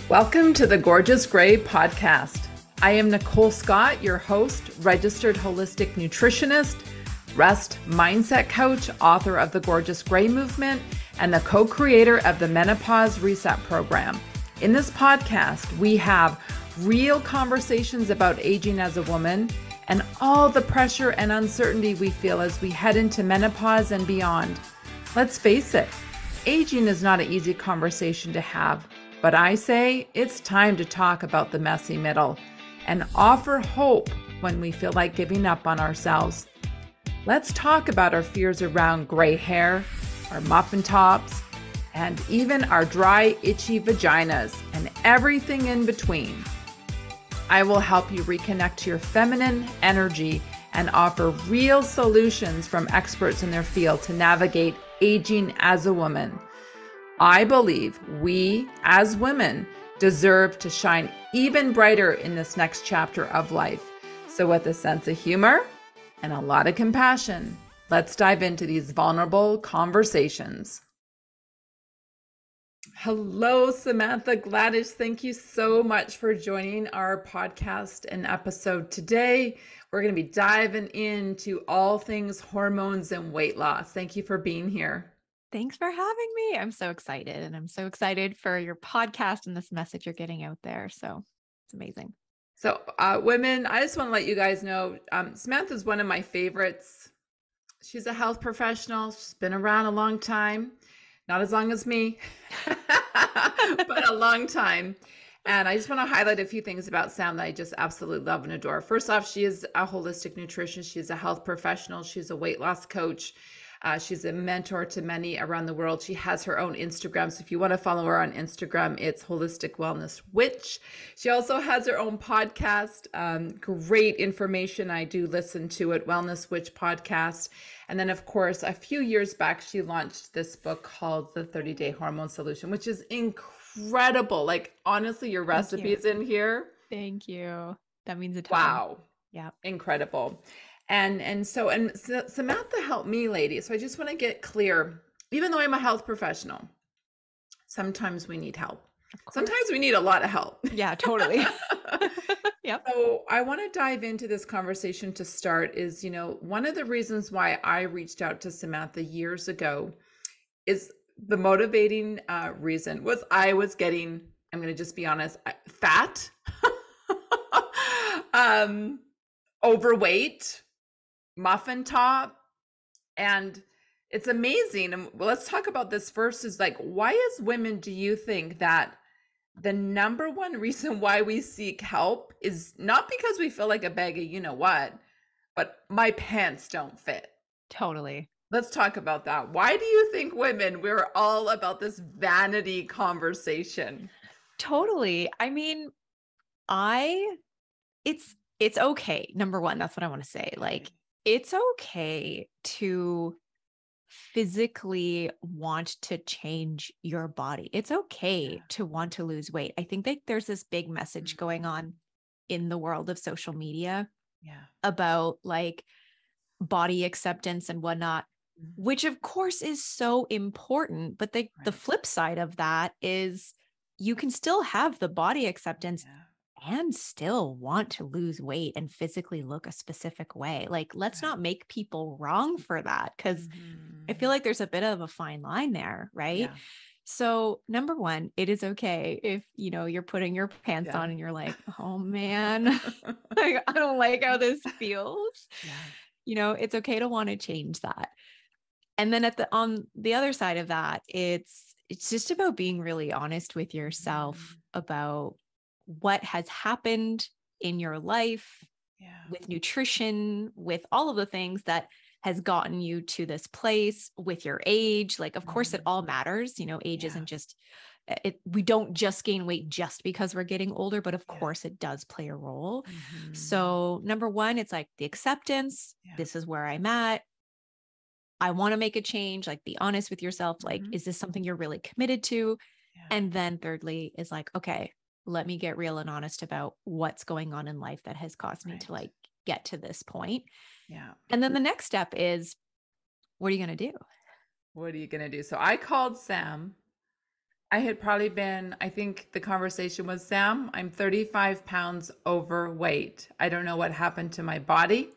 Welcome to the Gorgeous Gray podcast. I am Nicole Scott, your host, registered holistic nutritionist, rest mindset coach, author of the Gorgeous Gray movement, and the co-creator of the Menopause Reset program. In this podcast, we have real conversations about aging as a woman and all the pressure and uncertainty we feel as we head into menopause and beyond. Let's face it, aging is not an easy conversation to have. But I say it's time to talk about the messy middle and offer hope when we feel like giving up on ourselves. Let's talk about our fears around gray hair, our muffin tops, and even our dry, itchy vaginas and everything in between. I will help you reconnect to your feminine energy and offer real solutions from experts in their field to navigate aging as a woman. I believe we, as women, deserve to shine even brighter in this next chapter of life. So with a sense of humor and a lot of compassion, let's dive into these vulnerable conversations. Hello, Samantha Gladish. Thank you so much for joining our podcast and episode today. We're going to be diving into all things hormones and weight loss. Thank you for being here. Thanks for having me. I'm so excited. And I'm so excited for your podcast and this message you're getting out there. So it's amazing. So women, I just want to let you guys know, Samantha's one of my favorites. She's a health professional. She's been around a long time, not as long as me, but a long time. And I just want to highlight a few things about Sam that I just absolutely love and adore. First off, she is a holistic nutritionist. She's a health professional. She's a weight loss coach. She's a mentor to many around the world. She has her own Instagram. So if you want to follow her on Instagram, it's Holistic Wellness Witch. She also has her own podcast. Great information. I do listen to it, Wellness Witch Podcast. And then, of course, a few years back, she launched this book called The 30-Day Hormone Solution, which is incredible. Like, honestly, your recipes in here. Thank you. That means a ton. Wow. Yeah. Incredible. And so Samantha helped me, ladies. So I just want to get clear, even though I'm a health professional, sometimes we need help. Sometimes we need a lot of help. Yeah, totally. Yep. So I want to dive into this conversation to start is, one of the reasons why I reached out to Samantha years ago is the motivating reason was I was getting, I'm going to just be honest, fat, overweight, muffin top. And it's amazing. And let's talk about this first is like, why as women do you think that the number one reason why we seek help is not because we feel like a bag of you know what, but my pants don't fit? Totally. Let's talk about that. Why do you think women, we're all about this vanity conversation? Totally. I mean, it's okay. Number one, that's what I want to say. Like, it's okay to physically want to change your body. It's okay to want to lose weight. I think that there's this big message going on in the world of social media about like body acceptance and whatnot, which of course is so important. But the flip side of that is you can still have the body acceptance and still want to lose weight and physically look a specific way. Like, let's not make people wrong for that, because I feel like there's a bit of a fine line there, right? Yeah. So number one, it is okay if, you're putting your pants on and you're like, oh man, like, I don't like how this feels. It's okay to want to change that. And then on the other side of that, it's just about being really honest with yourself about what has happened in your life with nutrition, with all of the things that has gotten you to this place, with your age. Like, of course, it all matters. Age isn't just, we don't just gain weight just because we're getting older, but of course it does play a role. So number one, it's like the acceptance. This is where I'm at. I want to make a change. Like, be honest with yourself. Like, is this something you're really committed to? And then thirdly is like, okay, let me get real and honest about what's going on in life that has caused me to like get to this point. And then the next step is, what are you going to do? What are you going to do? So I called Sam I had probably been, I think the conversation was, Sam, I'm 35 pounds overweight. I don't know what happened to my body.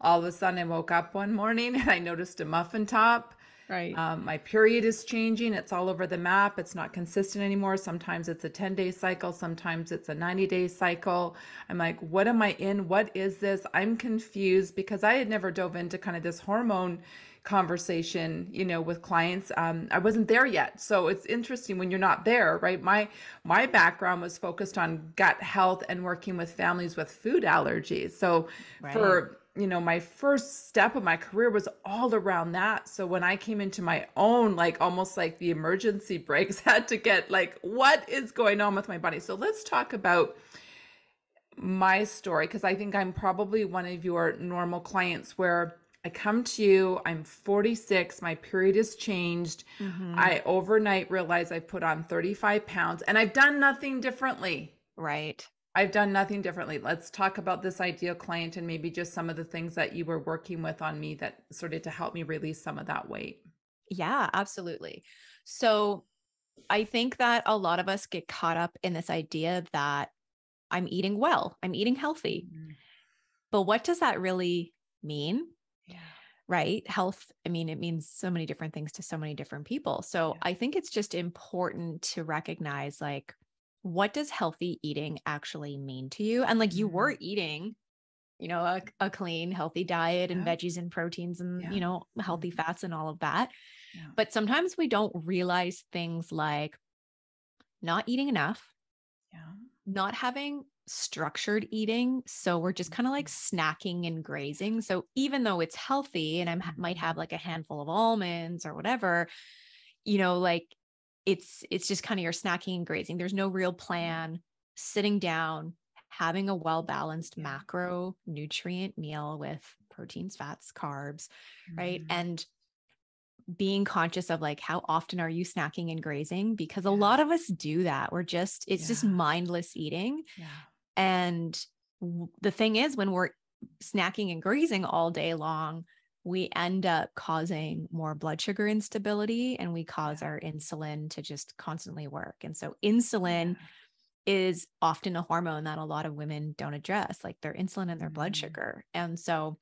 All of a sudden, I woke up one morning and I noticed a muffin top. Right. My period is changing. It's all over the map. It's not consistent anymore. Sometimes it's a 10-day cycle. Sometimes it's a 90-day cycle. I'm like, what am I in? What is this? I'm confused because I had never dove into kind of this hormone conversation, with clients. I wasn't there yet. So it's interesting when you're not there, right? My background was focused on gut health and working with families with food allergies. So Right. for my first step of my career was all around that. So when I came into my own, like almost like the emergency brakes had to get like, what is going on with my body? So let's talk about my story, because I think I'm probably one of your normal clients where I come to you, I'm 46, my period has changed. Mm-hmm. I overnight realize I put on 35 pounds and I've done nothing differently. Right. I've done nothing differently. Let's talk about this ideal client and maybe just some of the things that you were working with on me that started to help me release some of that weight. Yeah, absolutely. So I think that a lot of us get caught up in this idea that I'm eating well, I'm eating healthy. Mhm. But what does that really mean? Yeah. Right? Health, I mean, it means so many different things to so many different people. So Yeah. I think it's just important to recognize, like, what does healthy eating actually mean to you? And like, you Mm. were eating, a clean, healthy diet and Yeah. veggies and proteins and, Yeah. healthy Mhm. fats and all of that. Yeah. But sometimes we don't realize things like not eating enough, Yeah. not having structured eating. So we're just kind of like snacking and grazing. So even though it's healthy and might have Mhm. like a handful of almonds or whatever, like it's just kind of your snacking and grazing. There's no real Yeah. plan, sitting down, having a well-balanced Yeah. macro nutrient meal with proteins, fats, carbs, right? Mhm. And being conscious of like how often are you snacking and grazing, because a Yeah. lot of us do that. It's just Yeah. mindless eating. Yeah. And the thing is, when we're snacking and grazing all day long, we end up causing more blood sugar instability, and we cause Yeah. our insulin to just constantly work. And so insulin Yeah. is often a hormone that a lot of women don't address, like their insulin and their blood Mhm. sugar. And so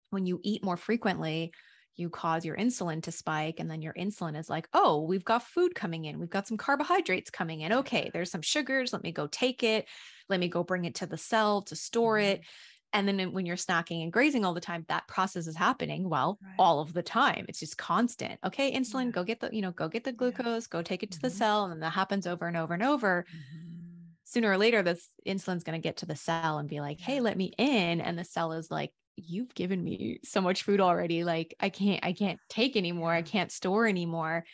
when you eat more frequently, you cause your insulin to spike. And then your insulin is like, oh, we've got food coming in. We've got some carbohydrates coming in. Okay, there's some sugars. Let me go take it. Let me go bring it to the cell to store Mhm. it. And then when you're snacking and grazing all the time, that process is happening. Well, Right. all of the time. It's just constant. Okay, insulin, Yeah. go get the Yeah. glucose, go take it to the Mhm. cell. And then that happens over and over and over. Mhm. Sooner or later, this insulin's going to get to the cell and be like, hey, Yeah. let me in. And the cell is like, you've given me so much food already. Like, I can't take anymore. I Yeah. can't store anymore.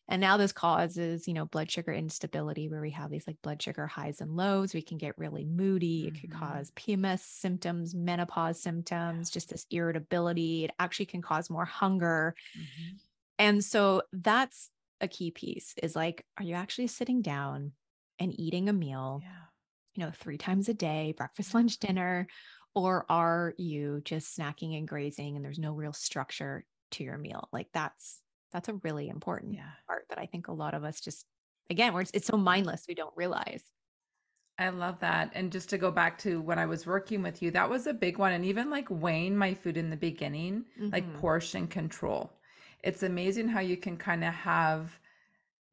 And now this causes, blood sugar instability, where we have these like blood sugar highs and lows. We can get really moody. It could Mhm. cause PMS symptoms, menopause Yeah. symptoms, just this irritability. It actually can cause more hunger. Mhm. And so that's a key piece, is like, are you actually sitting down and eating a meal, Yeah. 3 times a day, breakfast, Yeah. lunch, dinner? Or are you just snacking and grazing and there's no real structure to your meal? Like that's a really important Yeah. part that I think a lot of us just, again, it's so mindless, we don't realize. I love that. And just to go back to when I was working with you, that was a big one. And even like weighing my food in the beginning, like Hmm. portion control. It's amazing how you can kind of have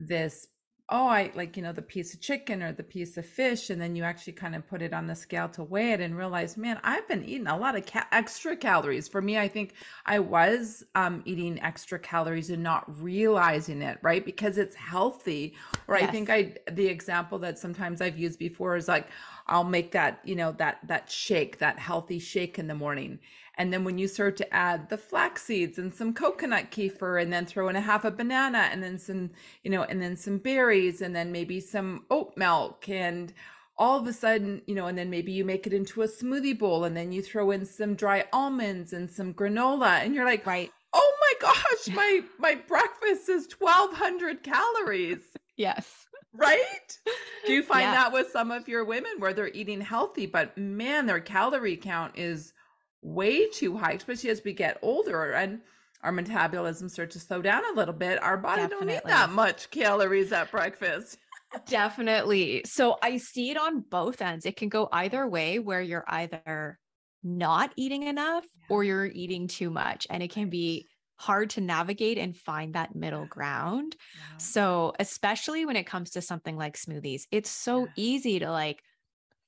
this, oh, I like, the piece of chicken or the piece of fish, and then you actually kind of put it on the scale to weigh it and realize, man, I've been eating a lot of extra calories. For me, I think I was eating extra calories and not realizing it, right? Because it's healthy. Or I think Yes. the example that sometimes I've used before is like, I'll make that, that shake, that healthy shake in the morning. And then when you start to add the flax seeds and some coconut kefir, and then throw in a half a banana, and then some, and then some berries, and then maybe some oat milk, and all of a sudden, and then maybe you make it into a smoothie bowl, and then you throw in some dry almonds and some granola, and you're like, Right. oh my gosh, my breakfast is 1,200 calories, Yes. right? Do you find Yeah. that with some of your women where they're eating healthy, but man, their calorie count is way too high, especially as we get older? And our metabolism starts to slow down a little bit, our body don't need Definitely. that much calories at breakfast. Definitely. So I see it on both ends. It can go either way, where you're either not eating enough or you're eating too much. And it can be hard to navigate and find that middle ground. Yeah. So, especially when it comes to something like smoothies, it's so Yeah. easy to like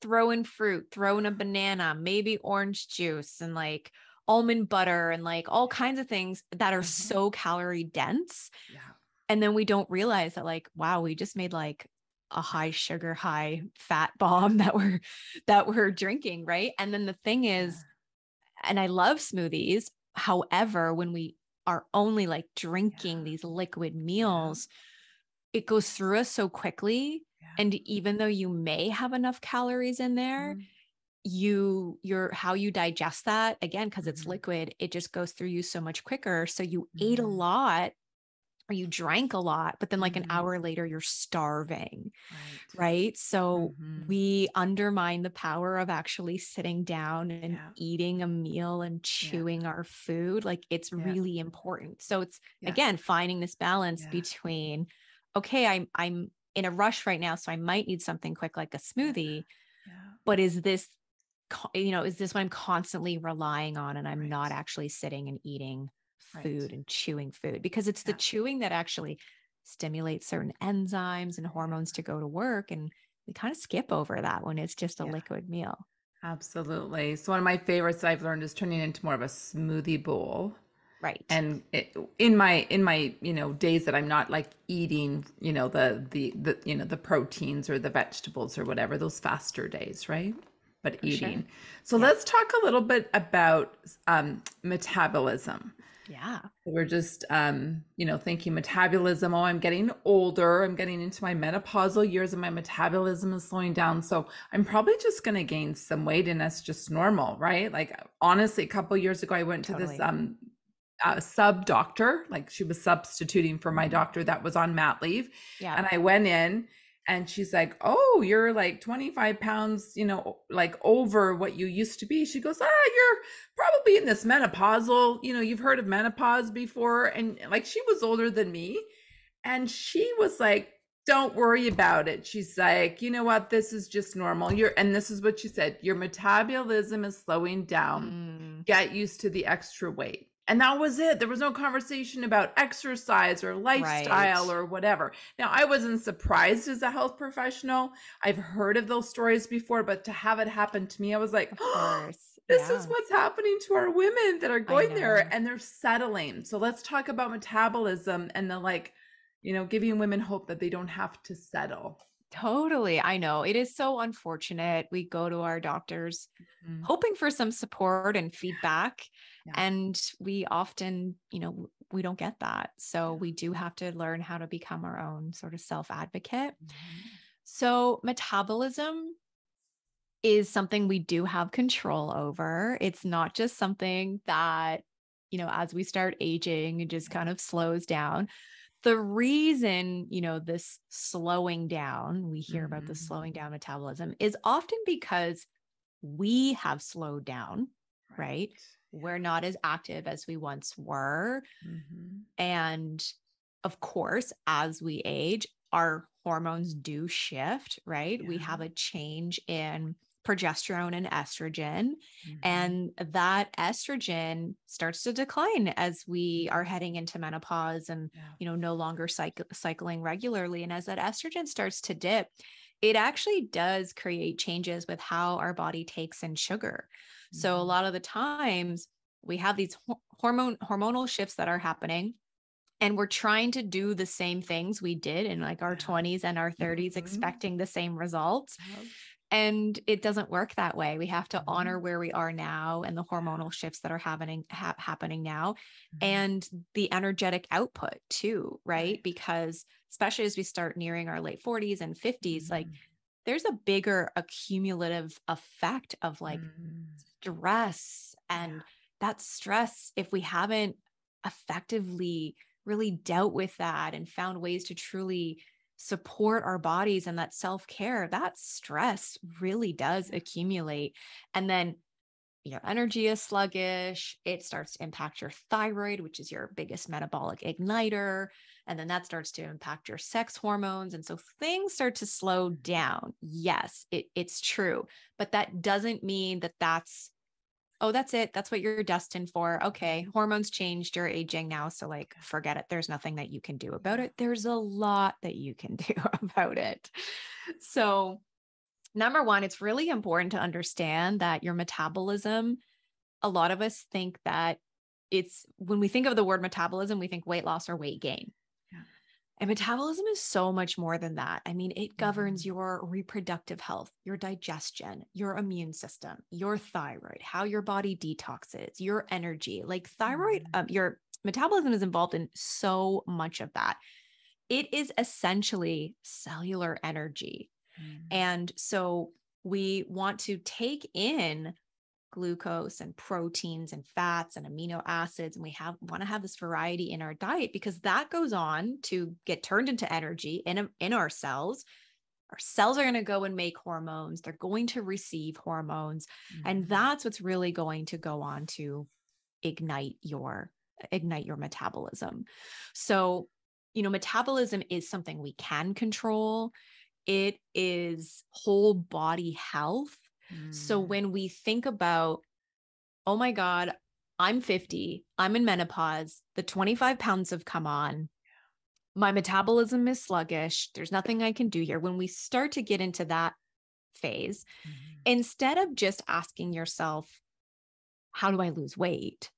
throw in fruit, throw in a banana, maybe orange juice and like almond butter and like all kinds of things that are so calorie dense. Yeah. And then we don't realize that like, wow, we just made like a high sugar, high fat bomb that we're drinking, right? And then the thing is, and I love smoothies. However, when we are only like drinking these liquid meals, it goes through us so quickly. And even though you may have enough calories in there, your how you digest that, again, because it's liquid, it just goes through you so much quicker. So you ate a lot or you drank a lot, but then like an hour later, you're starving. Right. So we undermine the power of actually sitting down and eating a meal and chewing our food. Like it's really important. So it's again, finding this balance between, okay, I'm in a rush right now, so I might need something quick like a smoothie, but is this what I'm constantly relying on and I'm not actually sitting and eating food and chewing food? Because it's the chewing that actually stimulates certain enzymes and hormones to go to work. And we kind of skip over that when it's just a liquid meal. Absolutely. So one of my favorites that I've learned is turning it into more of a smoothie bowl. Right. And in my days that I'm not like eating the proteins or the vegetables or whatever, those faster days, right? But For eating. sure. So let's talk a little bit about metabolism. Yeah. We're just thinking metabolism. Oh, I'm getting older. I'm getting into my menopausal years and my metabolism is slowing down. So I'm probably just going to gain some weight and that's just normal, right? Like honestly, a couple of years ago, I went to this sub doctor, like she was substituting for my doctor that was on mat leave. Yeah. And I went in and she's like, oh, you're like 25 pounds, like over what you used to be. She goes, you're probably in this menopausal, you've heard of menopause before. And like, she was older than me. And she was like, don't worry about it. She's like, you know what? This is just normal. And this is what she said, your metabolism is slowing down. Get used to the extra weight. And that was it. There was no conversation about exercise or lifestyle or whatever. Now, I wasn't surprised as a health professional. I've heard of those stories before, but to have it happen to me, I was like, this is what's happening to our women that are going there and they're settling. So let's talk about metabolism and the giving women hope that they don't have to settle. Totally. I know it is so unfortunate. We go to our doctors hoping for some support and feedback. And we often, we don't get that. So we do have to learn how to become our own sort of self-advocate. So metabolism is something we do have control over. It's not just something that, as we start aging, it just kind of slows down. The reason, this slowing down, we hear about the slowing down metabolism is often because we have slowed down, right? We're not as active as we once were. And of course, as we age, our hormones do shift, right? We have a change in progesterone and estrogen, and that estrogen starts to decline as we are heading into menopause and, no longer cycling regularly. And as that estrogen starts to dip, it actually does create changes with how our body takes in sugar. So a lot of the times we have these hormonal shifts that are happening, and we're trying to do the same things we did in like our 20s and our 30s, expecting the same results. And it doesn't work that way. We have to honor where we are now and the hormonal shifts that are happening now, and the energetic output too, right? Because especially as we start nearing our late 40s and 50s, like there's a bigger accumulative effect of like stress, and that stress, if we haven't effectively really dealt with that and found ways to truly support our bodies and that self-care, that stress really does accumulate. And then your energy is sluggish. It starts to impact your thyroid, which is your biggest metabolic igniter. And then that starts to impact your sex hormones. And so things start to slow down. Yes, it's true. But that doesn't mean that that's it. That's what you're destined for. Okay. Hormones changed. You're aging now. So like, forget it. There's nothing that you can do about it. There's a lot that you can do about it. So number one, it's really important to understand that your metabolism, a lot of us think that when we think of the word metabolism, we think weight loss or weight gain. Yeah. And metabolism is so much more than that. I mean, it governs your reproductive health, your digestion, your immune system, your thyroid, how your body detoxes, your energy. Like thyroid, your metabolism is involved in so much of that. It is essentially cellular energy. And so we want to take in glucose and proteins and fats and amino acids. And we want to have this variety in our diet because that goes on to get turned into energy in our cells. Our cells are going to go and make hormones. They're going to receive hormones. And that's what's really going to go on to ignite your metabolism. So, metabolism is something we can control. It is whole body health. So when we think about, oh my God, I'm 50, I'm in menopause, the 25 pounds have come on, my metabolism is sluggish, there's nothing I can do here. When we start to get into that phase, instead of just asking yourself, how do I lose weight?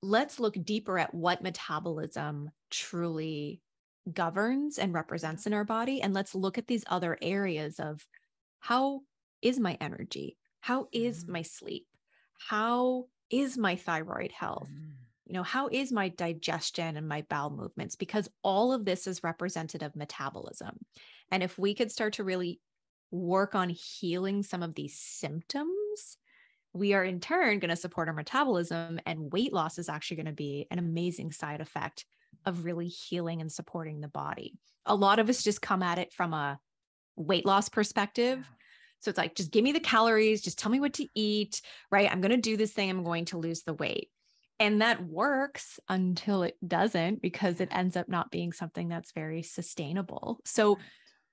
Let's look deeper at what metabolism truly governs and represents in our body. And let's look at these other areas of how is my energy? How is my sleep? How is my thyroid health? How is my digestion and my bowel movements? Because all of this is representative of metabolism. And if we could start to really work on healing some of these symptoms, we are in turn going to support our metabolism, and weight loss is actually going to be an amazing side effect of really healing and supporting the body. A lot of us just come at it from a weight loss perspective. So it's like, just give me the calories, just tell me what to eat, right? I'm going to do this thing. I'm going to lose the weight. And that works until it doesn't, because it ends up not being something that's very sustainable. So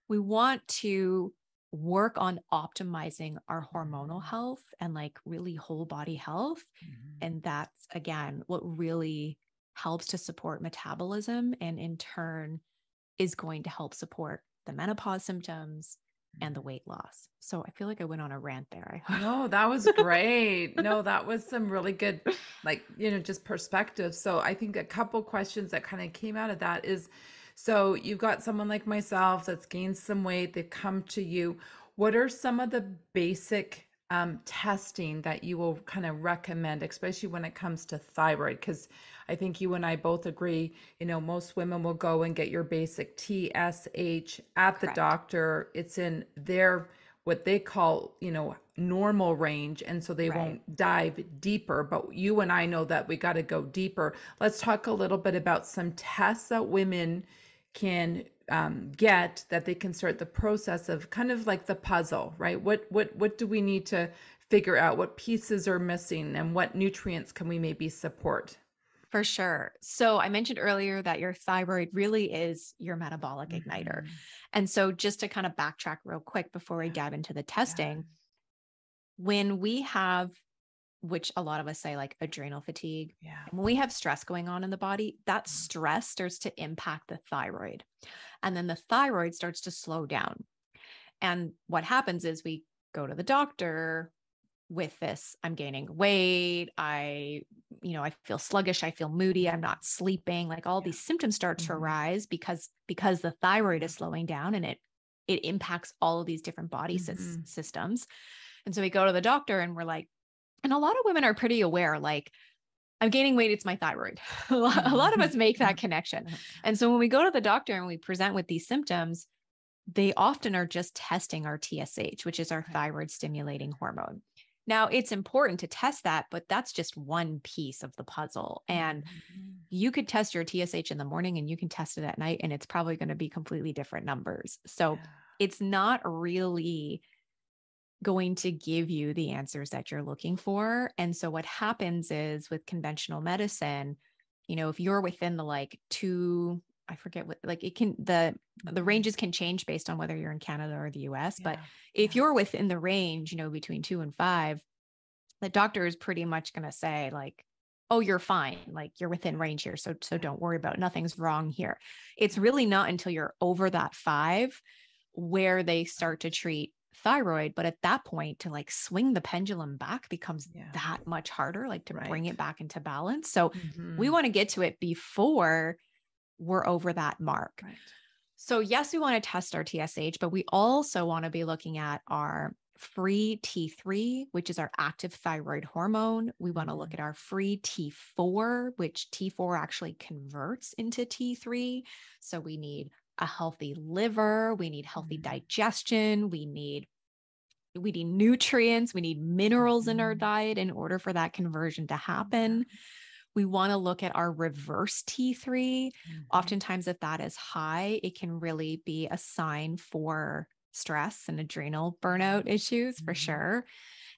we want to work on optimizing our hormonal health and like really whole body health. And that's, again, what really helps to support metabolism, and in turn is going to help support the menopause symptoms and the weight loss. So I feel like I went on a rant there. No, that was great. No, that was some really good, just perspective. So I think a couple questions that kind of came out of that is, so you've got someone like myself that's gained some weight, they come to you. What are some of the basic testing that you will kind of recommend, especially when it comes to thyroid? Because I think you and I both agree, most women will go and get your basic TSH at the doctor. It's in their, what they call, normal range. And so they won't dive deeper, but you and I know that we got to go deeper. Let's talk a little bit about some tests that women can get, that they can start the process of, kind of like the puzzle, right? What do we need to figure out? What pieces are missing, and what nutrients can we maybe support? For sure. So I mentioned earlier that your thyroid really is your metabolic igniter. And so just to kind of backtrack real quick before we dive into the testing, when we have, which a lot of us say, like adrenal fatigue, when we have stress going on in the body, that stress starts to impact the thyroid. And then the thyroid starts to slow down. And what happens is we go to the doctor with this, I'm gaining weight, I feel sluggish, I feel moody, I'm not sleeping, like all these symptoms start to arise because the thyroid is slowing down, and it impacts all of these different body systems. And so we go to the doctor and we're like, and a lot of women are pretty aware, like, I'm gaining weight, it's my thyroid. A lot of us make that connection. And so when we go to the doctor and we present with these symptoms, they often are just testing our TSH, which is our thyroid stimulating hormone. Now, it's important to test that, but that's just one piece of the puzzle. And you could test your TSH in the morning and you can test it at night, and it's probably going to be completely different numbers. So it's not really going to give you the answers that you're looking for. And so what happens is with conventional medicine, if you're within the like two, I forget what, like it can, the ranges can change based on whether you're in Canada or the US, but if you're within the range, between 2 and 5, the doctor is pretty much going to say like, oh, you're fine. Like you're within range here. So don't worry about it. Nothing's wrong here. It's really not until you're over that 5 where they start to treat thyroid. But at that point, to like swing the pendulum back becomes that much harder, like to bring it back into balance. So we want to get to it before we're over that mark. Right. So yes, we want to test our TSH, but we also want to be looking at our free T3, which is our active thyroid hormone. We want to look at our free T4, which T4 actually converts into T3. So we need a healthy liver, we need healthy digestion, we need nutrients, we need minerals in our diet in order for that conversion to happen. We want to look at our reverse T3. Oftentimes, if that is high, it can really be a sign for stress and adrenal burnout issues for sure.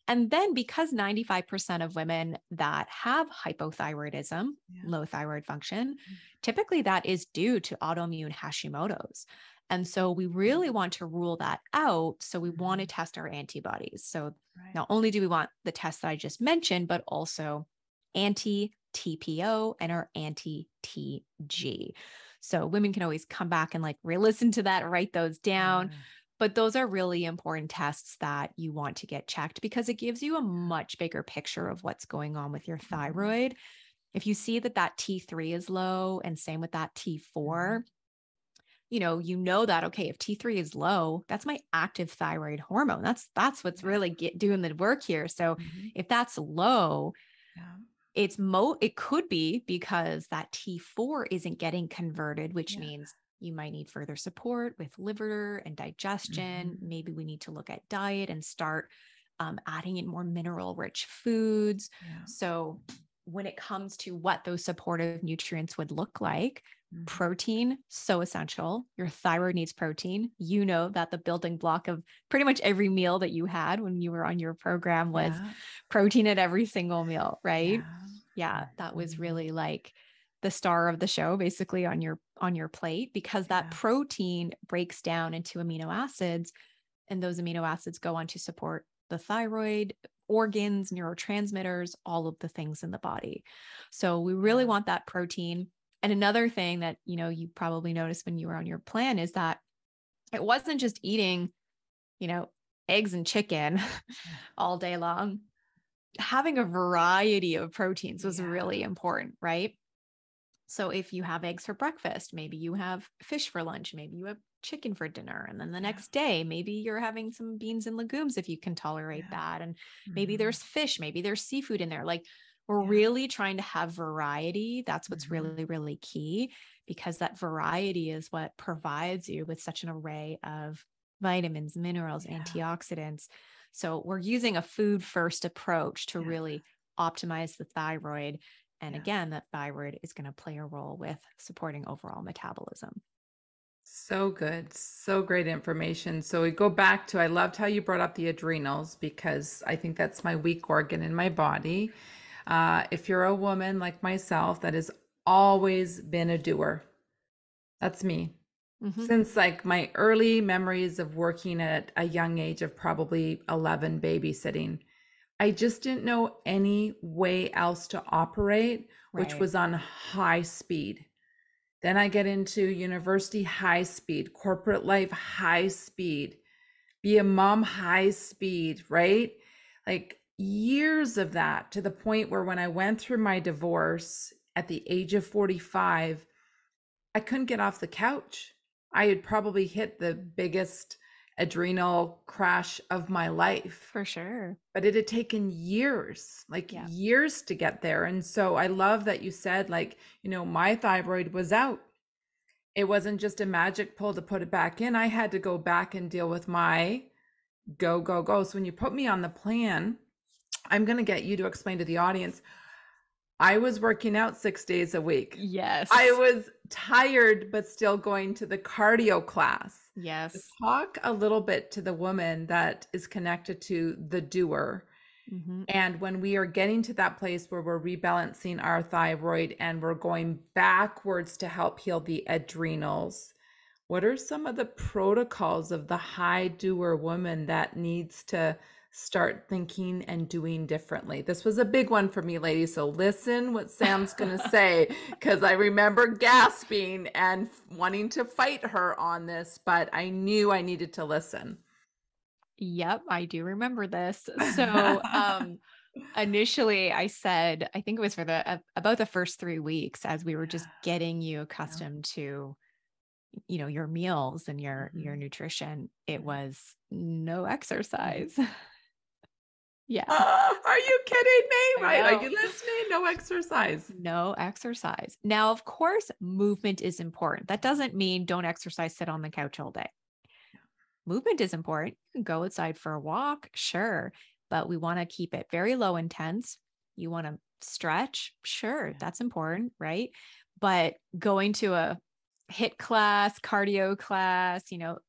And then because 95% of women that have hypothyroidism, low thyroid function, typically that is due to autoimmune Hashimoto's. And so we really want to rule that out. So we want to test our antibodies. So not only do we want the test that I just mentioned, but also anti-TPO and our anti-TG. So women can always come back and like re-listen to that, write those down. But those are really important tests that you want to get checked because it gives you a much bigger picture of what's going on with your thyroid. If you see that T3 is low and same with that T4, you know that, okay, if T3 is low, that's my active thyroid hormone. That's what's really doing the work here. So if that's low, it could be because that T4 isn't getting converted, which means you might need further support with liver and digestion. Maybe we need to look at diet and start adding in more mineral rich foods. So when it comes to what those supportive nutrients would look like, protein, so essential. Your thyroid needs protein. You know that the building block of pretty much every meal that you had when you were on your program was protein at every single meal, right? That was really like the star of the show basically on your plate, because that protein breaks down into amino acids, and those amino acids go on to support the thyroid, organs, neurotransmitters, all of the things in the body. So we really want that protein. And another thing that, you probably noticed when you were on your plan is that it wasn't just eating, eggs and chicken all day long. Having a variety of proteins was really important, right? So if you have eggs for breakfast, maybe you have fish for lunch, maybe you have chicken for dinner. And then the next day, maybe you're having some beans and legumes if you can tolerate that. And maybe there's fish, maybe there's seafood in there. Like we're really trying to have variety. That's what's really, really key, because that variety is what provides you with such an array of vitamins, minerals, antioxidants. So we're using a food first approach to really optimize the thyroid. And again, that thyroid is going to play a role with supporting overall metabolism. So good. So great information. So we go back to, I loved how you brought up the adrenals, because I think that's my weak organ in my body. If you're a woman like myself that has always been a doer, that's me. Since like my early memories of working at a young age of probably 11 babysitting, I just didn't know any way else to operate, which was on high speed. Then I get into university, high speed, corporate life, high speed, be a mom, high speed, right? Like years of that, to the point where when I went through my divorce at the age of 45, I couldn't get off the couch. I had probably hit the biggest adrenal crash of my life. For sure. But it had taken years, years to get there. And so I love that you said, like, my thyroid was out. It wasn't just a magic pill to put it back in. I had to go back and deal with my go. So when you put me on the plan, I'm going to get you to explain to the audience, I was working out 6 days a week. Yes. I was tired, but still going to the cardio class. Yes. Talk a little bit to the woman that is connected to the doer. Hmm. And when we are getting to that place where we're rebalancing our thyroid and we're going backwards to help heal the adrenals, what are some of the protocols of the high doer woman that needs to start thinking and doing differently? This was a big one for me, ladies. So listen what Sam's going to say, because I remember gasping and wanting to fight her on this, but I knew I needed to listen. Yep, I do remember this. So, initially I said, I think it was for about the first 3 weeks as we were just getting you Yeah. accustomed to, your meals and your Mhm. nutrition. It Mhm. was no exercise. Yeah, Are you kidding me? I Right? Are know. you listening? No exercise. No exercise. Now, of course, movement is important. That doesn't mean don't exercise, sit on the couch all day. Movement is important. You can go outside for a walk, sure, but we want to keep it very low intense. You want to stretch, sure, Yeah. that's important, right? But going to a HIIT class, cardio class,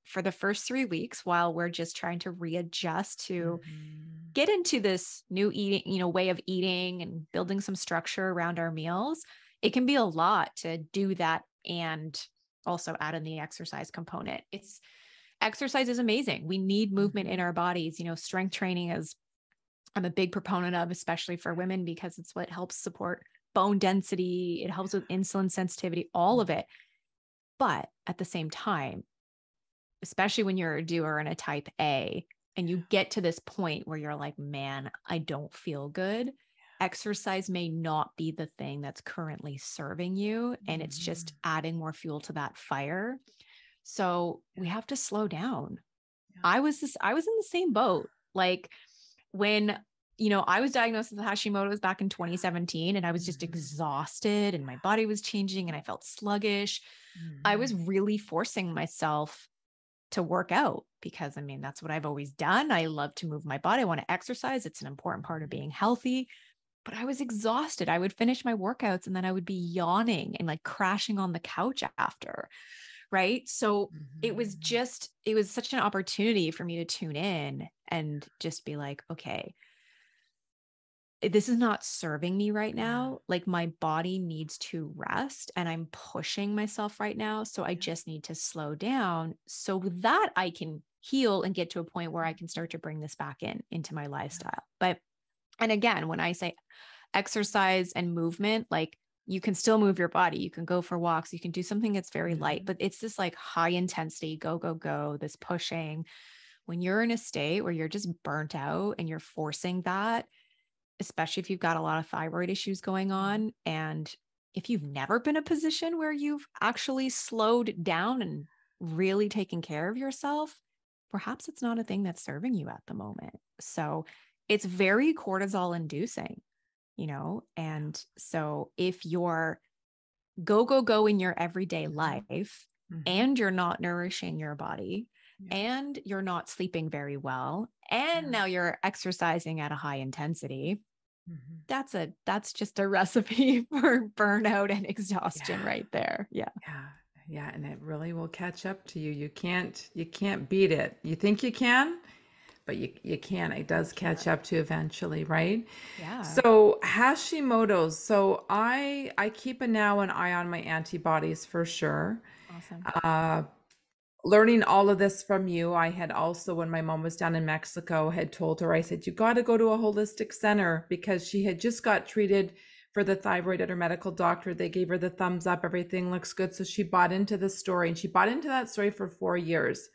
for the first 3 weeks while we're just trying to readjust to Mhm. get into this new eating, way of eating and building some structure around our meals, it can be a lot to do that and also add in the exercise component. Exercise is amazing. We need movement in Mhm. our bodies. Strength training is, I'm a big proponent of, especially for women, because it's what helps support bone density. It helps with insulin sensitivity, all of it. But at the same time, especially when you're a doer and a type A, and you get to this point where you're like, man, I don't feel good. Exercise may not be the thing that's currently serving you. And it's just Mhm. adding more fuel to that fire. So we have to slow down. Yeah. I was in the same boat. Like when, I was diagnosed with Hashimoto's back in 2017 and I was just Mhm. exhausted and my body was changing and I felt sluggish. I was Mhm. really forcing myself to work out because that's what I've always done. I love to move my body. I want to exercise. It's an important part of being healthy, but I was exhausted. I would finish my workouts and then I would be yawning and like crashing on the couch after. Right. So Mhm. it was such an opportunity for me to tune in and just be like, okay, this is not serving me right Yeah. now. Like my body needs to rest and I'm pushing myself right now. So I Yeah. just need to slow down so that I can heal and get to a point where I can start to bring this back into my lifestyle. But, and again, when I say exercise and movement, like you can still move your body. You can go for walks. You can do something that's very light, Mhm. but it's this like high intensity, go, go, go, this pushing. When you're in a state where you're just burnt out and you're forcing that, especially if you've got a lot of thyroid issues going on. And if you've never been in a position where you've actually slowed down and really taken care of yourself, perhaps it's not a thing that's serving you at the moment. So it's very cortisol inducing, and so if you're go, go, go in your everyday Mhm. life Mhm. and you're not nourishing your body Yeah. and you're not sleeping very well, and Yeah. now you're exercising at a high intensity, Mhm. that's just a recipe for burnout and exhaustion Yeah. right there. Yeah. Yeah. Yeah. And it really will catch up to you. You can't beat it. You think you can, but you can't. It You does catch can't. up to you eventually, right? Yeah. So Hashimoto's. So I keep now an eye on my antibodies for sure. Awesome. Uh, Learning all of this from you, I had also, when my mom was down in Mexico, had told her, I said, you got to go to a holistic center because she had just got treated for the thyroid at her medical doctor. They gave her the thumbs up, everything looks good. So she bought into the story, and she bought into that story for 4 years.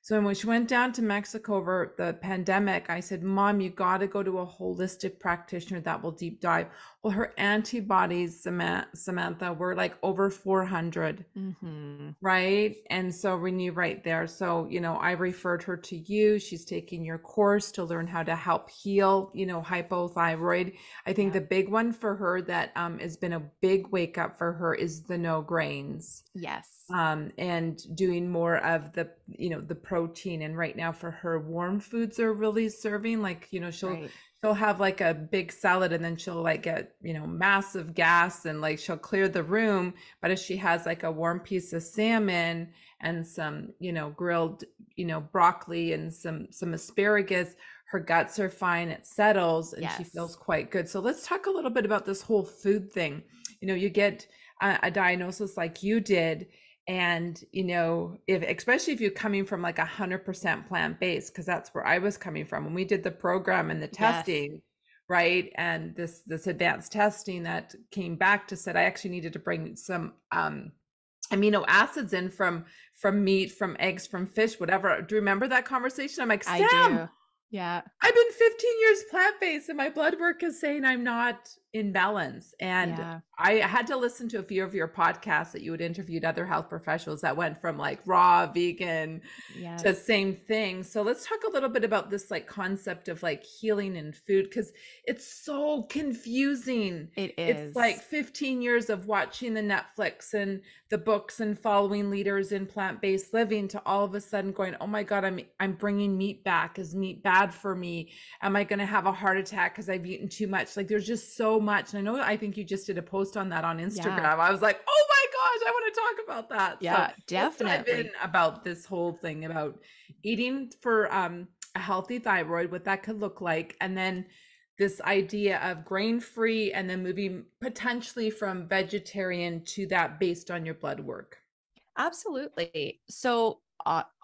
So when she went down to Mexico over the pandemic, I said, Mom, you got to go to a holistic practitioner that will deep dive. Well, her antibodies, Samantha, were like over 400. Mm-hmm. Right. And so we knew right there. So, I referred her to you. She's taking your course to learn how to help heal, hypothyroid. I think Yeah. the big one for her that has been a big wake up for her is the no grains. Yes. and doing more of the, the protein. And right now for her, warm foods are really serving. Like, Right. she'll have like a big salad and then she'll like get, massive gas and like she'll clear the room. But if she has like a warm piece of salmon and some, grilled, broccoli and some asparagus, her guts are fine, it settles, and she feels Yes. quite good. So let's talk a little bit about this whole food thing. You get a diagnosis like you did, and if especially if you're coming from like 100% plant-based, because that's where I was coming from when we did the program and the Yes. testing, right? And this advanced testing that came back to said I actually needed to bring some amino acids in from meat, from eggs, from fish, whatever. Do you remember that conversation? I'm like, I Sam, do. Yeah. I've been 15 years plant-based and my blood work is saying I'm not in balance. And Yeah. I had to listen to a few of your podcasts that you had interviewed other health professionals that went from like raw vegan to Yes. same thing. So let's talk a little bit about this like concept of like healing in food, because it's so confusing. It It's like is. 15 years of watching the Netflix and the books and following leaders in plant-based living to all of a sudden going, oh my God, I'm bringing meat back. Is meat bad for me? Am I going to have a heart attack because I've eaten too much? Like there's just so much. And I think you just did a post on that on Instagram. Yeah. I was like, oh my gosh, I want to talk about that. So Yeah, let's dive in definitely. about this whole thing about eating for a healthy thyroid, what that could look like, and then this idea of grain-free, and then moving potentially from vegetarian to that based on your blood work. Absolutely. So,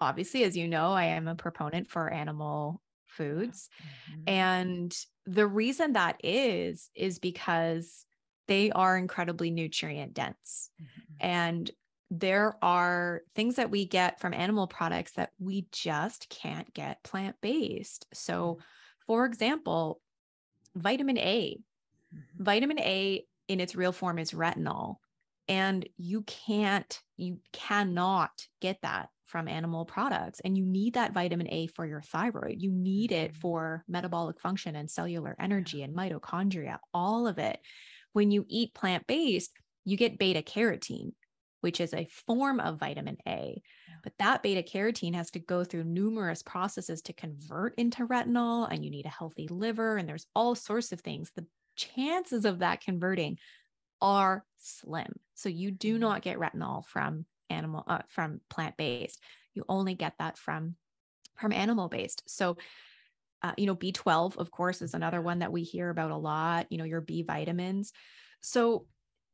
obviously, as you know, I am a proponent for animal Yeah. foods. Mhm. And the reason that is because they are incredibly nutrient dense. Mhm. And there are things that we get from animal products that we just can't get plant based. So, for example, vitamin A. Mhm. Vitamin A in its real form is retinol. And you cannot get that from animal products. And you need that vitamin A for your thyroid. You need it Mhm. for metabolic function and cellular Yeah. energy and mitochondria, all of it. When you eat plant based, you get beta carotene, which is a form of vitamin A. Yeah. But that beta carotene has to go through numerous processes to convert into retinol, and you need a healthy liver, and there's all sorts of things. The chances of that converting are slim. So you do Mhm. not get retinol from plant-based. You only get that from animal-based. So B12, of course, is another Yeah. one that we hear about a lot, your B vitamins. So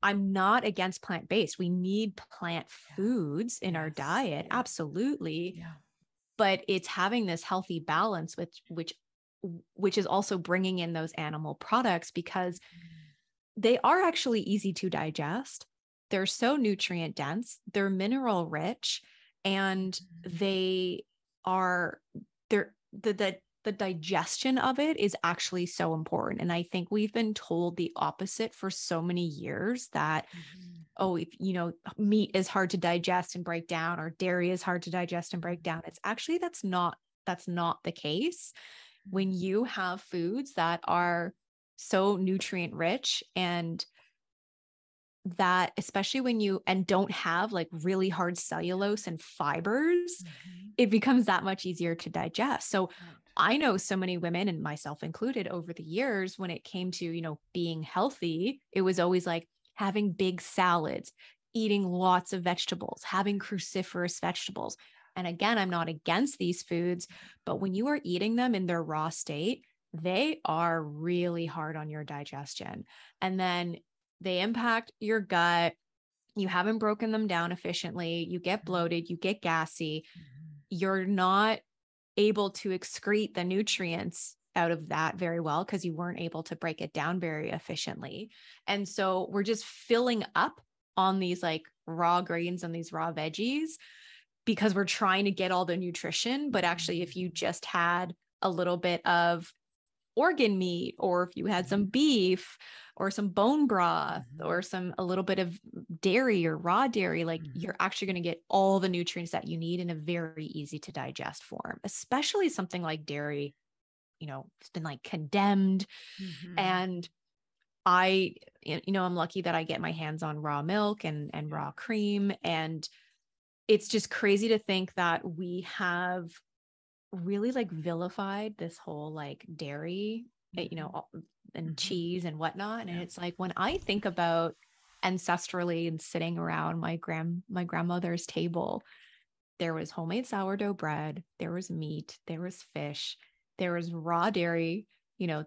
I'm not against plant-based. We need plant foods in our Yes. diet, absolutely. Yeah. But it's having this healthy balance, which is also bringing in those animal products, because they are actually easy to digest. They're so nutrient dense, they're mineral rich, and they are they're the digestion of it is actually so important. And I think we've been told the opposite for so many years, that Mhm. oh, if meat is hard to digest and break down, or dairy is hard to digest and break down. It's actually that's not the case. When you have foods that are so nutrient rich, and that especially when you and don't have like really hard cellulose and fibers, Mhm. it becomes that much easier to digest. So Right. I know so many women, and myself included, over the years, when it came to, being healthy, it was always like having big salads, eating lots of vegetables, having cruciferous vegetables. And again, I'm not against these foods, but when you are eating them in their raw state, they are really hard on your digestion. And then they impact your gut. You haven't broken them down efficiently. You get bloated, you get gassy. Mhm. You're not able to excrete the nutrients out of that very well because you weren't able to break it down very efficiently. And so we're just filling up on these like raw greens and these raw veggies because we're trying to get all the nutrition. But actually, if you just had a little bit of organ meat, or if you had some beef or some bone broth or Mhm. a little bit of dairy or raw dairy, like Mhm. you're actually going to get all the nutrients that you need in a very easy to digest form. Especially something like dairy, it's been like condemned. Mhm. And I'm lucky that I get my hands on raw milk and Yeah. raw cream. And it's just crazy to think that we have really like vilified this whole like dairy, and cheese and whatnot. And it's like, when I think about ancestrally and sitting around my grandmother's table, there was homemade sourdough bread, there was meat, there was fish, there was raw dairy,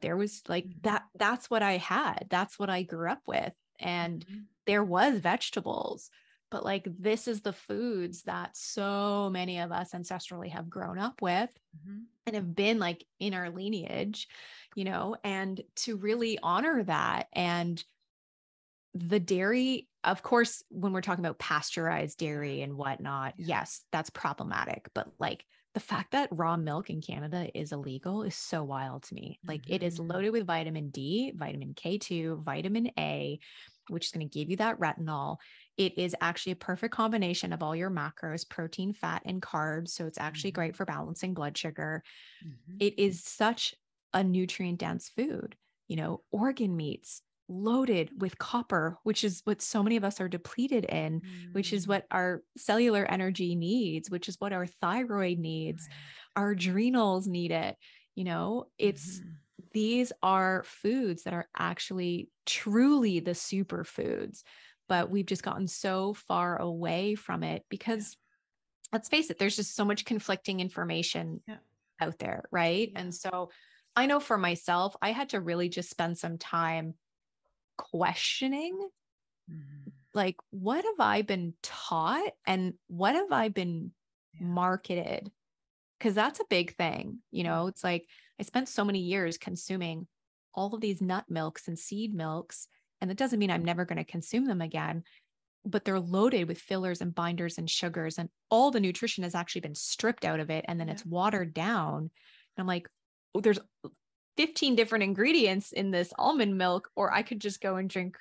there was like that's what I had. That's what I grew up with. And there was vegetables, but like, this is the foods that so many of us ancestrally have grown up with and have been like in our lineage, and to really honor that. And the dairy, of course, when we're talking about pasteurized dairy and whatnot, yes, that's problematic. But like, the fact that raw milk in Canada is illegal is so wild to me. Like, it is loaded with vitamin D, vitamin K2, vitamin A, which is going to give you that retinol. It is actually a perfect combination of all your macros, protein, fat, and carbs. So it's actually great for balancing blood sugar. It is such a nutrient dense food, organ meats loaded with copper, which is what so many of us are depleted in, which is what our cellular energy needs, which is what our thyroid needs, our adrenals need it. It's, these are foods that are actually truly the superfoods, but we've just gotten so far away from it because let's face it, there's just so much conflicting information out there. Right. And so I know for myself, I had to really just spend some time questioning, like, what have I been taught and what have I been marketed? Because that's a big thing. It's like, I spent so many years consuming all of these nut milks and seed milks, and it doesn't mean I'm never going to consume them again, but they're loaded with fillers and binders and sugars, and all the nutrition has actually been stripped out of it. And then it's watered down. And I'm like, oh, there's 15 different ingredients in this almond milk, or I could just go and drink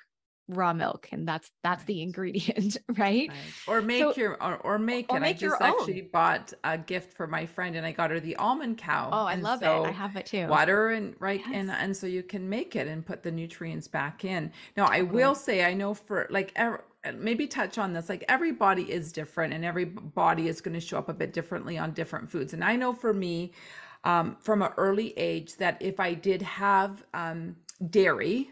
raw milk and that's the ingredient, right? Or make it. I just actually bought a gift for my friend and I got her the almond cow. Oh, I love it. I have it too. Water and and so you can make it and put the nutrients back in. Now, I will say, I know for like maybe touch on this, like every body is different and every body is going to show up a bit differently on different foods. And I know for me, from an early age, that if I did have dairy,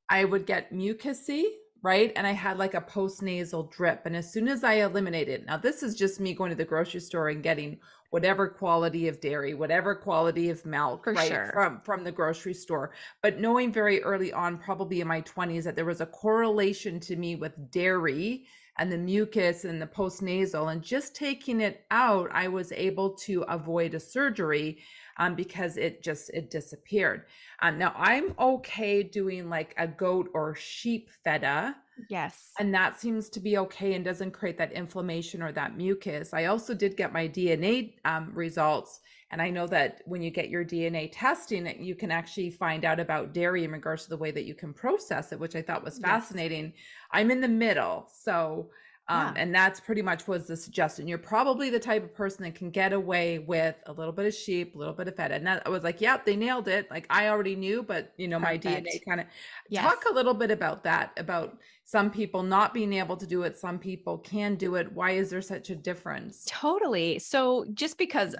I would get mucusy, right? And I had like a postnasal drip. And as soon as I eliminated, now this is just me going to the grocery store and getting whatever quality of dairy, whatever quality of milk, from the grocery store. But knowing very early on, probably in my 20s, that there was a correlation to me with dairy and the mucus and the postnasal, and just taking it out, I was able to avoid a surgery because it disappeared. Now I'm okay doing like a goat or sheep feta. Yes. And that seems to be okay and doesn't create that inflammation or that mucus. I also did get my DNA results. And I know that when you get your DNA testing, you can actually find out about dairy in regards to the way that you can process it, which I thought was fascinating. I'm in the middle. So, and that's pretty much was the suggestion. You're probably the type of person that can get away with a little bit of sheep, a little bit of feta. And that, I was like, yep, they nailed it. Like I already knew, but my DNA kind of talk a little bit about that, about some people not being able to do it. Some people can do it. Why is there such a difference? Totally. So just because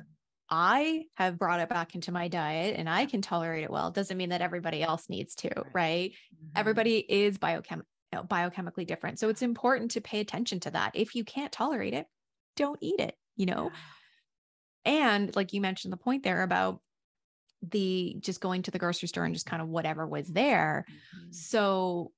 I have brought it back into my diet and I can tolerate it well, doesn't mean that everybody else needs to, right? Everybody is biochemically different. So it's important to pay attention to that. If you can't tolerate it, don't eat it, And like you mentioned the point there about the just going to the grocery store and just kind of whatever was there. So,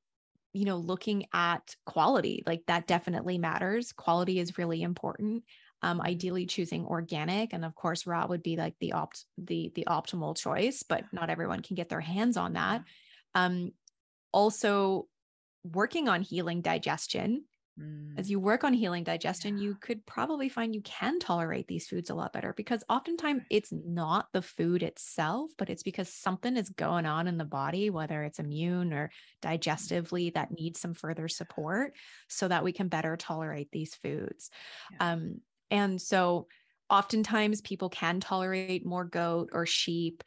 looking at quality, like that definitely matters. Quality is really important. Ideally choosing organic, and of course raw would be like the optimal choice, but not everyone can get their hands on that. Also working on healing digestion. As you work on healing digestion, you could probably find you can tolerate these foods a lot better, because oftentimes it's not the food itself, but it's because something is going on in the body, whether it's immune or digestively, that needs some further support so that we can better tolerate these foods. And so oftentimes people can tolerate more goat or sheep.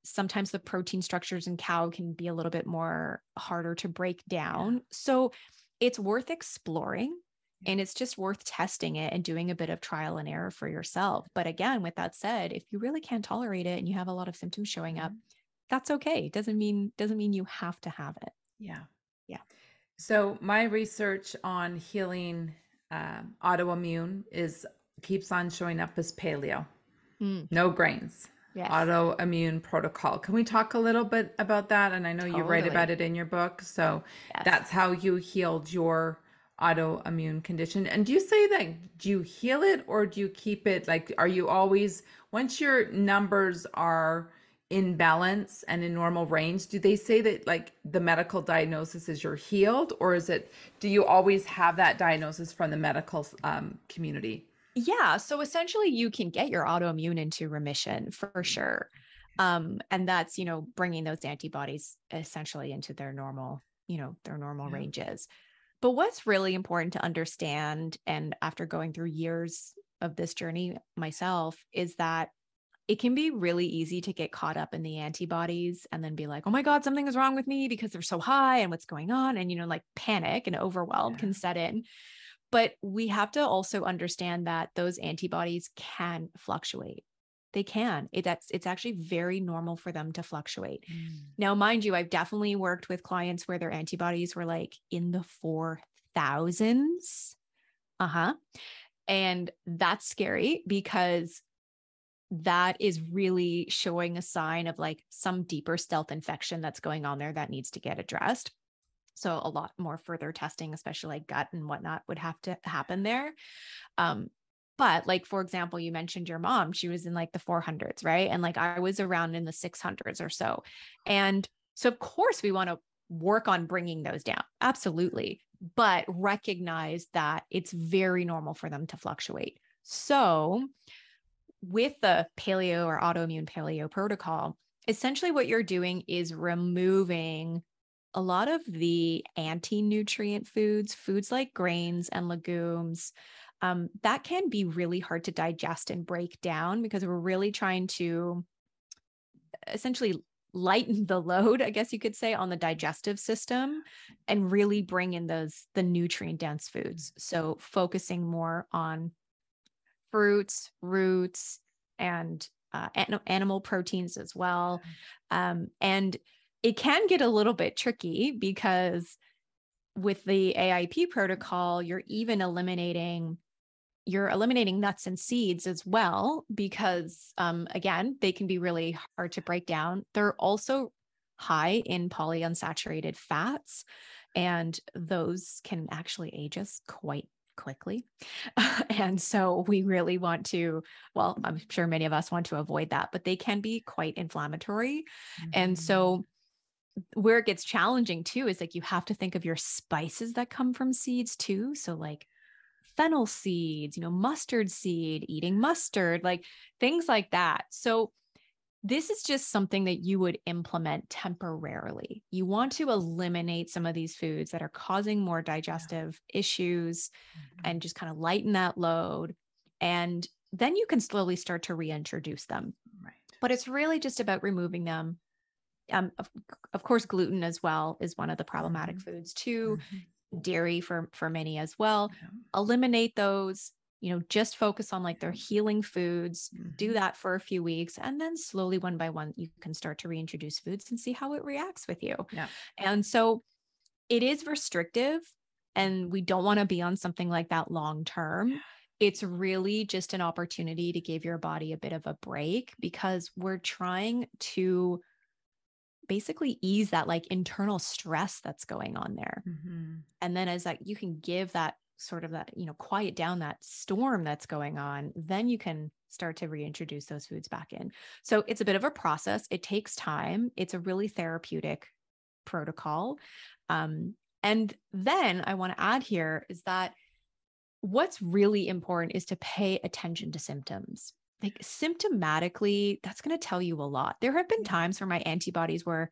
Sometimes the protein structures in cow can be a little bit more harder to break down. So it's worth exploring. And it's just worth testing it and doing a bit of trial and error for yourself. But again, with that said, if you really can't tolerate it and you have a lot of symptoms showing up, that's okay. Doesn't mean you have to have it. Yeah. Yeah. So my research on healing autoimmune keeps on showing up as paleo, no grains, Yes. autoimmune protocol. Can we talk a little bit about that? And I know you write about it in your book. So that's how you healed your autoimmune condition. And do you say that, do you heal it or do you keep it? Like, are you always, once your numbers are in balance and in normal range, do they say that like the medical diagnosis is you're healed, or do you always have that diagnosis from the medical community? Yeah. So essentially you can get your autoimmune into remission for sure. And that's, bringing those antibodies essentially into their normal, ranges. But what's really important to understand, and after going through years of this journey myself, is that it can be really easy to get caught up in the antibodies and then be like, oh my God, something is wrong with me because they're so high and what's going on. And, like panic and overwhelm can set in. But we have to also understand that those antibodies can fluctuate. They can. It's actually very normal for them to fluctuate. Now, mind you, I've definitely worked with clients where their antibodies were like in the 4,000s. And that's scary because that is really showing a sign of like some deeper stealth infection that's going on there that needs to get addressed. So a lot more further testing, especially like gut and whatnot, would have to happen there. But like, for example, you mentioned your mom, she was in like the 400s, right? And like I was around in the 600s or so. And so of course we want to work on bringing those down. Absolutely. But recognize that it's very normal for them to fluctuate. So with the paleo or autoimmune paleo protocol, essentially what you're doing is removing a lot of the anti-nutrient foods like grains and legumes, that can be really hard to digest and break down because we're really trying to essentially lighten the load, I guess you could say, on the digestive system and really bring in the nutrient dense foods. So focusing more on fruits, roots, and animal proteins as well. And it can get a little bit tricky because with the AIP protocol, you're eliminating nuts and seeds as well, because again, they can be really hard to break down. They're also high in polyunsaturated fats, and those can actually age us quite quickly. And so we really want to, well, I'm sure many of us want to avoid that, but they can be quite inflammatory. And so where it gets challenging too is like you have to think of your spices that come from seeds too. So like fennel seeds, mustard seed, eating mustard, like things like that. So this is just something that you would implement temporarily. You want to eliminate some of these foods that are causing more digestive issues and just kind of lighten that load. And then you can slowly start to reintroduce them. Right. But it's really just about removing them. Of course, gluten as well is one of the problematic foods too. Dairy for many as well. Eliminate those, just focus on like their healing foods, do that for a few weeks. And then slowly, one by one, you can start to reintroduce foods and see how it reacts with you. Yeah. And so it is restrictive and we don't want to be on something like that long term. It's really just an opportunity to give your body a bit of a break because we're trying to basically ease that like internal stress that's going on there. And then as you can give that sort of that, quiet down that storm that's going on, then you can start to reintroduce those foods back in. So it's a bit of a process. It takes time. It's a really therapeutic protocol. And then I want to add here is that what's really important is to pay attention to symptoms. Like symptomatically, that's going to tell you a lot. There have been times where my antibodies were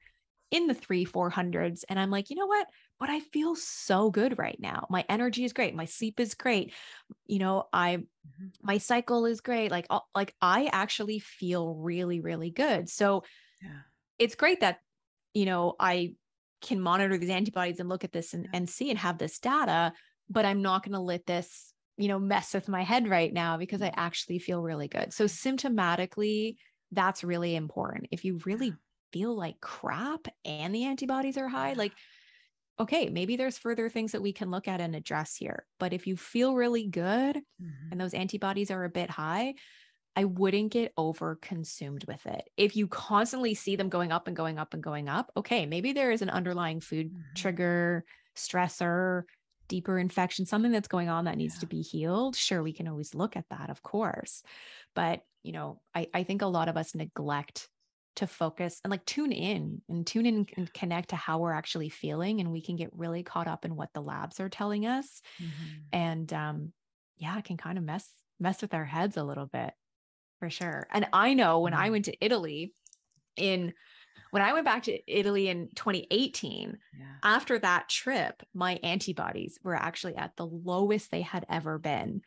in the 300-400s. And I'm like, you know what? But I feel so good right now. My energy is great. My sleep is great. My cycle is great. Like I actually feel really, really good. So it's great that, I can monitor these antibodies and look at this and see and have this data. but I'm not going to let this, mess with my head right now because I actually feel really good. So symptomatically, that's really important. If you really feel like crap and the antibodies are high, like, okay, maybe there's further things that we can look at and address here. But if you feel really good and those antibodies are a bit high, I wouldn't get over consumed with it. If you constantly see them going up and going up and going up, okay, maybe there is an underlying food trigger, stressor, deeper infection, something that's going on that needs to be healed. Sure, we can always look at that, of course. But, I think a lot of us neglect to focus and like tune in and connect to how we're actually feeling. And we can get really caught up in what the labs are telling us. And it can kind of mess with our heads a little bit. For sure. And I know when I went to Italy when I went back to Italy in 2018, after that trip, my antibodies were actually at the lowest they had ever been.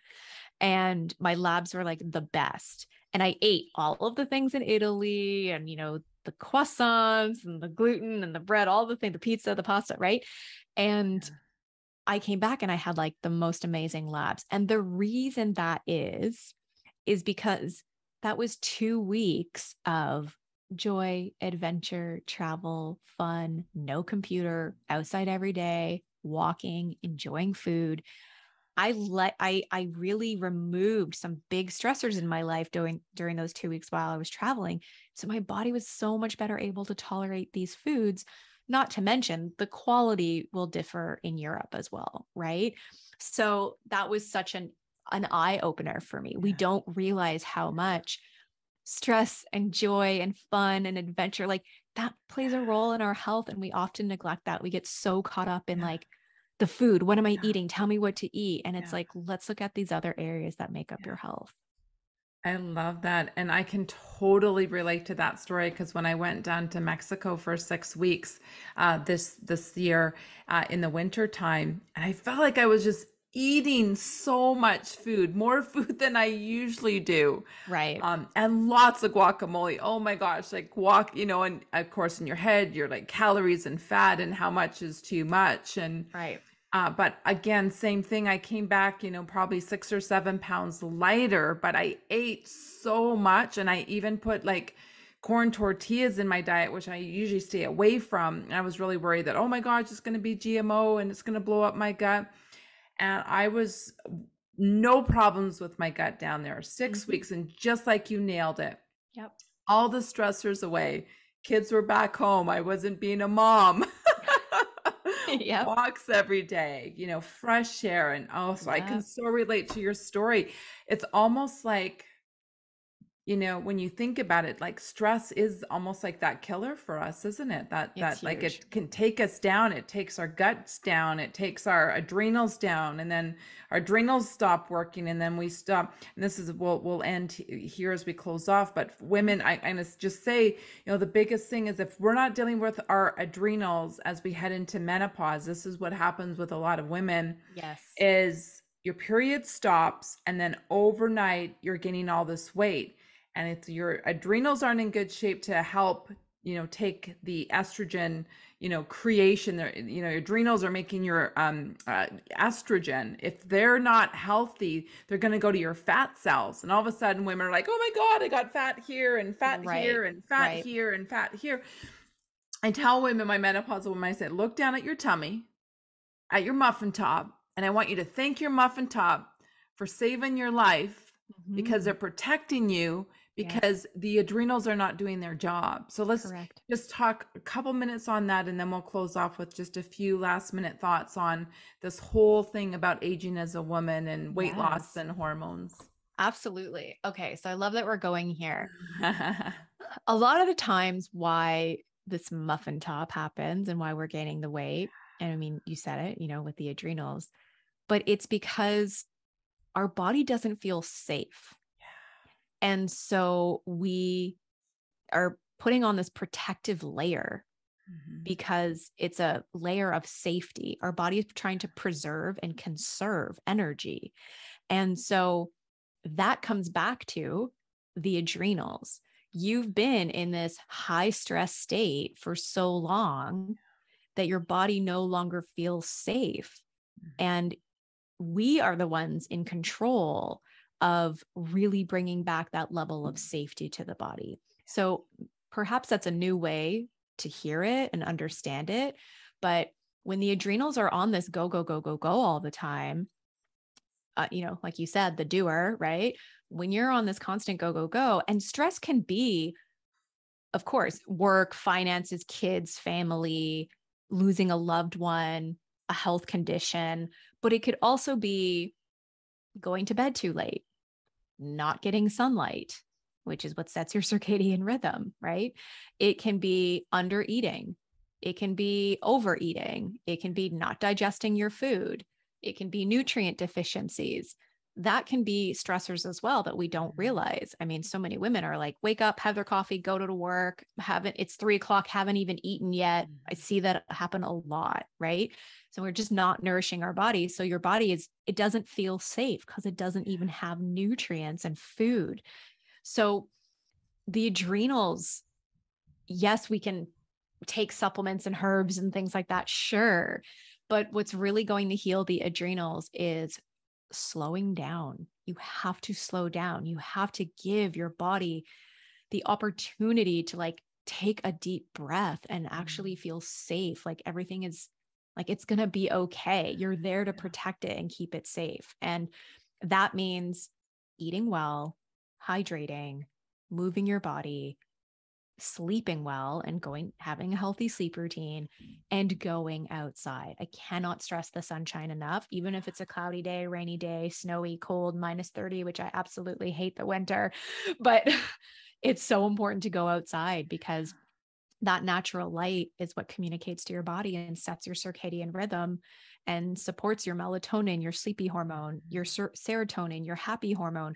And my labs were like the best. And I ate all of the things in Italy and, the croissants and the gluten and the bread, all the things, the pizza, the pasta, right? And I came back and I had like the most amazing labs. And the reason that is because that was 2 weeks of joy, adventure, travel, fun, no computer, outside every day, walking, enjoying food. I really removed some big stressors in my life during those 2 weeks while I was traveling. So my body was so much better able to tolerate these foods, not to mention the quality will differ in Europe as well, right? So that was such an eye opener for me. We don't realize how much stress and joy and fun and adventure, like that plays a role in our health. And we often neglect that. We get so caught up in like the food. What am I eating? Tell me what to eat. And it's like, let's look at these other areas that make up your health. I love that. And I can totally relate to that story because when I went down to Mexico for 6 weeks this year in the winter time, and I felt like I was just eating so much food, more food than I usually do. Right. And lots of guacamole. Oh my gosh, like and of course in your head, you're like calories and fat and how much is too much. And right. But again, same thing. I came back, probably 6 or 7 pounds lighter, but I ate so much. And I even put like corn tortillas in my diet, which I usually stay away from. And I was really worried that, oh my gosh, it's going to be GMO and it's going to blow up my gut. And I was no problems with my gut down there. 6 weeks. And just like you nailed it. Yep. All the stressors away. Kids were back home. I wasn't being a mom. Yep. Walks every day, fresh air. And so I can so relate to your story. It's almost like, when you think about it, like stress is almost like that killer for us, isn't it? That like it can take us down. It takes our guts down. It takes our adrenals down, and then our adrenals stop working, and then we stop. And this is we'll end here as we close off. But women, I just say, the biggest thing is if we're not dealing with our adrenals as we head into menopause, this is what happens with a lot of women. Yes, is your period stops, and then overnight you're gaining all this weight. And if your adrenals aren't in good shape to help, take the estrogen, creation, your adrenals are making your estrogen. If they're not healthy, they're going to go to your fat cells. And all of a sudden women are like, oh my God, I got fat here and fat here and fat here and fat here. I tell women, my menopausal women, I said, look down at your tummy, at your muffin top. And I want you to thank your muffin top for saving your life because they're protecting you. Because the adrenals are not doing their job. So let's just talk a couple minutes on that, and then we'll close off with just a few last minute thoughts on this whole thing about aging as a woman and weight loss and hormones. Absolutely. Okay. So I love that we're going here. A lot of the times why this muffin top happens and why we're gaining the weight, and I mean, you said it, with the adrenals, but it's because our body doesn't feel safe. And so we are putting on this protective layer because it's a layer of safety. Our body is trying to preserve and conserve energy. And so that comes back to the adrenals. You've been in this high stress state for so long that your body no longer feels safe. And we are the ones in control of really bringing back that level of safety to the body. So perhaps that's a new way to hear it and understand it. But when the adrenals are on this go, go, go, go, go all the time, like you said, the doer, right? When you're on this constant go, go, go, and stress can be, of course, work, finances, kids, family, losing a loved one, a health condition, but it could also be going to bed too late, not getting sunlight, which is what sets your circadian rhythm, right? It can be under eating. It can be overeating. It can be not digesting your food. It can be nutrient deficiencies. That can be stressors as well that we don't realize. I mean, so many women are like, wake up, have their coffee, go to work, it's 3:00, haven't even eaten yet. I see that happen a lot, right? So we're just not nourishing our body. So your body it doesn't feel safe because it doesn't even have nutrients and food. So the adrenals, yes, we can take supplements and herbs and things like that. Sure. But what's really going to heal the adrenals is slowing down. You have to slow down. You have to give your body the opportunity to like take a deep breath and actually feel safe. Like everything is like, it's going to be okay. You're there to protect it and keep it safe. And that means eating well, hydrating, moving your body, sleeping well and having a healthy sleep routine and going outside. I cannot stress the sunshine enough, even if it's a cloudy day, rainy day, snowy, cold, -30, which I absolutely hate the winter, but it's so important to go outside because that natural light is what communicates to your body and sets your circadian rhythm and supports your melatonin, your sleepy hormone, your serotonin, your happy hormone.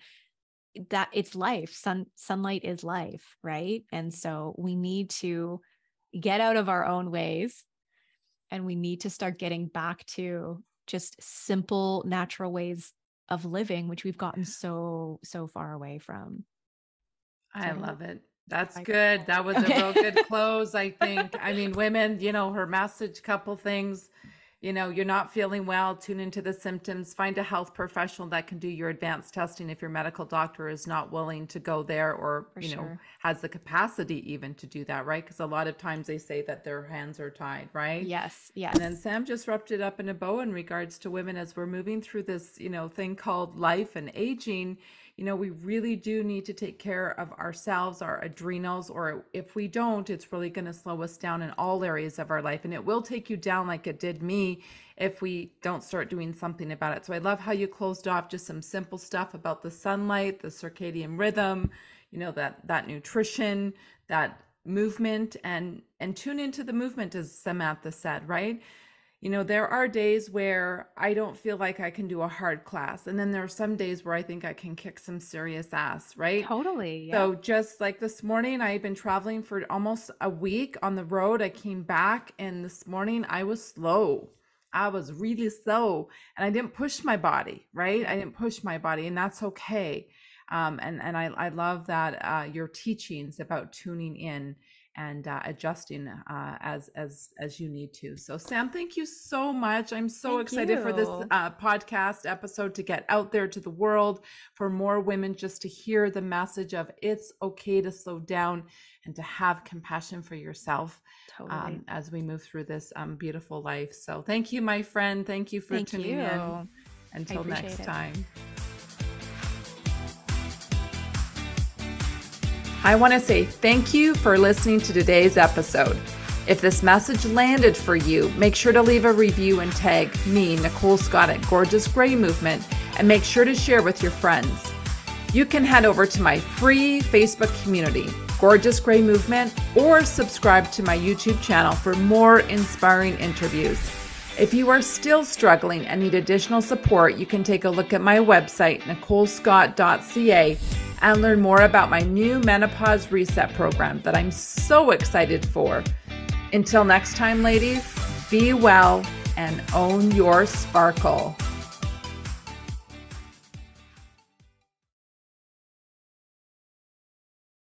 That it's life. Sunlight is life, right? And so we need to get out of our own ways and we need to start getting back to just simple, natural ways of living, which we've gotten so far away from. I love it. That's good. That was a real good close, I think. I mean, women, her message, couple things, you're not feeling well, tune into the symptoms, find a health professional that can do your advanced testing if your medical doctor is not willing to go there or, has the capacity even to do that, right? Because a lot of times they say that their hands are tied, right? Yes. And then Sam just wrapped it up in a bow in regards to women as we're moving through this, thing called life and aging. We really do need to take care of ourselves, our adrenals, or if we don't, it's really going to slow us down in all areas of our life. And it will take you down like it did me if we don't start doing something about it. So I love how you closed off just some simple stuff about the sunlight, the circadian rhythm, that nutrition, that movement, and tune into the movement, as Samantha said, right? There are days where I don't feel like I can do a hard class. And then there are some days where I think I can kick some serious ass, right? Totally. Yeah. So just like this morning, I've been traveling for almost a week on the road. I came back and this morning I was slow. I was really slow and I didn't push my body, right? I didn't push my body and that's okay. And I love that your teachings about tuning in and adjusting as you need to. So Sam, thank you so much. I'm so excited for this podcast episode to get out there to the world, for more women just to hear the message of it's okay to slow down and to have compassion for yourself as we move through this beautiful life. So thank you, my friend. Thank you for tuning in. Until next time. I want to say thank you for listening to today's episode. If this message landed for you, make sure to leave a review and tag me, Nicole Scott at Gorgeous Gray Movement, and make sure to share with your friends. You can head over to my free Facebook community, Gorgeous Gray Movement, or subscribe to my YouTube channel for more inspiring interviews. If you are still struggling and need additional support, you can take a look at my website, nicolescott.ca, and learn more about my new Menopause Reset program that I'm so excited for. Until next time, ladies, be well and own your sparkle.